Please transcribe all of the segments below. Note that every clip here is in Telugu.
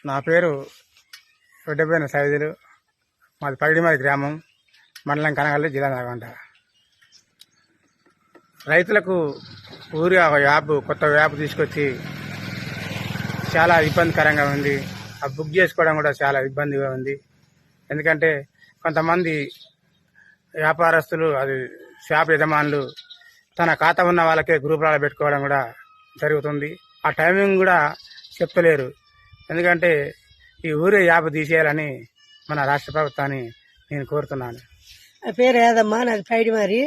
నా పేరు ఒడ్డపోయిన సైదులు. మాది పగిడిమారి గ్రామం, మండలం కనగల్లి, జిల్లా నల్గొండ. రైతులకు ఊరి యాప్, కొత్త యాప్ తీసుకొచ్చి చాలా ఇబ్బందికరంగా ఉంది. ఆ బుక్ చేసుకోవడం కూడా చాలా ఇబ్బందిగా ఉంది. ఎందుకంటే కొంతమంది వ్యాపారస్తులు, అది షాప్ యజమానులు తన ఖాతా ఉన్న వాళ్ళకే గ్రూపులలో పెట్టుకోవడం కూడా జరుగుతుంది. ఆ టైమింగ్ కూడా చెప్తలేరు. ఎందుకంటే ఈ ఊరే యాప్ తీసేయాలని మన రాష్ట్ర ప్రభుత్వాన్ని నేను కోరుతున్నాను. నా పేరు ఏదమ్మా, నాది పైడిమారి.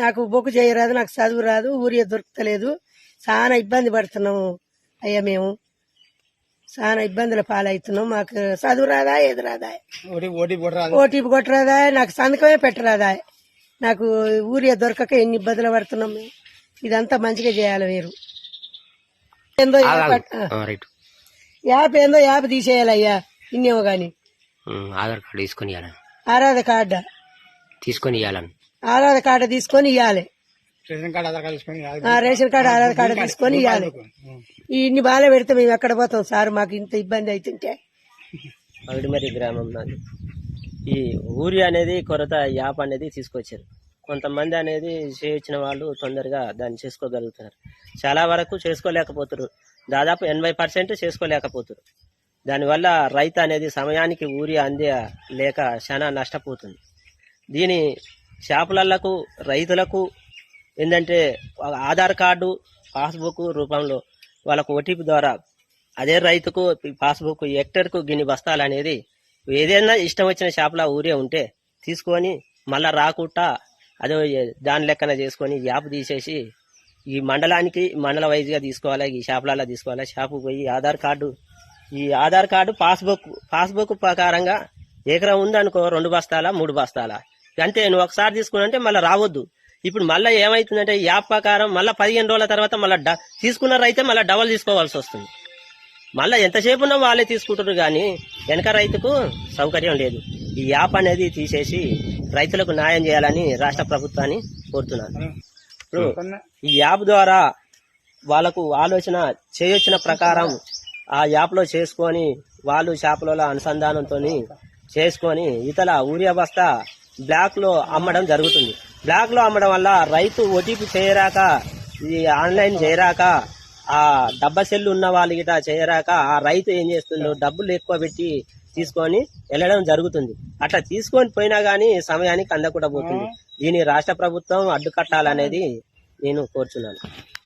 నాకు బొక్కు చేయరాదు, నాకు చదువు రాదు, ఊరియా దొరుకుతలేదు. చాలా ఇబ్బంది పడుతున్నాము అయ్యా, మేము చాలా ఇబ్బందుల పాలవుతున్నాం. మాకు చదువు రాదా, ఏది రాదా, ఓటీపీ కొట్టరాదా, నాకు సంతకమే పెట్టరాదా, నాకు ఊరియా దొరకక ఎన్ని ఇబ్బందులు పడుతున్నాం మేము. ఇదంతా మంచిగా చేయాలి. మీరు ఏందో యాప్ ఏందో యాప్ తీసేయాలయ్యా, ఇన్నేమో గాని. ఆధార్ కార్డు తీసుకొని ఆధార్ కార్డు తీసుకొని ఇవ్వాలని, ఆధార్ కార్డు తీసుకొని ఇవ్వాలి. రేషన్ కార్డు, ఆధార్ కార్డు తీసుకొని ఇవ్వాలి. ఇన్ని బాగా పెడితే మేము ఎక్కడ పోతాం సార్? మాకు ఇంత ఇబ్బంది అవుతుంటే. పగిడిమర్రి గ్రామం నాది. ఈ ఊరి అనేది కొరత యాప్ అనేది తీసుకొచ్చారు. కొంతమంది అనేది చేయించిన వాళ్ళు తొందరగా దాన్ని చేసుకోగలుగుతున్నారు. చాలా వరకు చేసుకోలేకపోతున్నారు. దాదాపు 80% చేసుకోలేకపోతున్నారు. దానివల్ల రైతు అనేది సమయానికి ఊరి అందే లేక చాలా నష్టపోతుంది. దీని షాపులకు రైతులకు ఏంటంటే ఆధార్ కార్డు, పాస్బుక్ రూపంలో వాళ్ళకు ఓటీపీ ద్వారా అదే రైతుకు పాస్బుక్ హెక్టర్కు గిన్ని బస్తాలు అనేది ఏదైనా ఇష్టం వచ్చిన షాపులో ఊరే ఉంటే తీసుకొని మళ్ళా రాకుండా అదే దాని లెక్కన చేసుకొని యాప్ తీసేసి ఈ మండలానికి మండల వైజ్గా తీసుకోవాలి, ఈ షాపులలో తీసుకోవాలి. షాపుకు పోయి ఈ ఆధార్ కార్డు పాస్బుక్ ప్రకారంగా ఎకరం ఉందనుకో 2 బస్తాలా 3 బస్తాలా అంతే. నువ్వు ఒకసారి తీసుకున్నంటే మళ్ళీ రావద్దు. ఇప్పుడు మళ్ళీ ఏమైతుందంటే యాప్ ప్రకారం మళ్ళీ 15 రోజుల తర్వాత మళ్ళీ తీసుకున్నారైతే మళ్ళీ డబల్ తీసుకోవాల్సి వస్తుంది. మళ్ళీ ఎంతసేపు ఉన్నా వాళ్ళే తీసుకుంటారు, కానీ వెనక రైతుకు సౌకర్యం లేదు. ఈ యాప్ అనేది తీసేసి రైతులకు న్యాయం చేయాలని రాష్ట్ర ప్రభుత్వాన్ని కోరుతున్నాను. ఇప్పుడు ఈ యాప్ ద్వారా వాళ్ళకు ఆలోచన చేయొచ్చిన ప్రకారం ఆ యాప్ లో చేసుకొని వాళ్ళు షాపులలో అనుసంధానంతో చేసుకొని ఇతర ఊరియా బస్తా బ్లాక్ లో అమ్మడం జరుగుతుంది. బ్లాక్ లో అమ్మడం వల్ల రైతు ఓటీపీ చేయరాక, ఈ ఆన్లైన్ చేయరాక, ఆ డబ్బా సెల్లు ఉన్న వాళ్ళు గిట చేయరాక ఆ రైతు ఏం చేస్తుందో డబ్బులు ఎక్కువ పెట్టి తీసుకొని వెళ్ళడం జరుగుతుంది. అట్లా తీసుకొని పోయినా గానీ సమయానికి అందకుండా పోతుంది. దీన్ని రాష్ట్ర ప్రభుత్వం అడ్డుకట్టాలనేది నేను కోరుచున్నాను.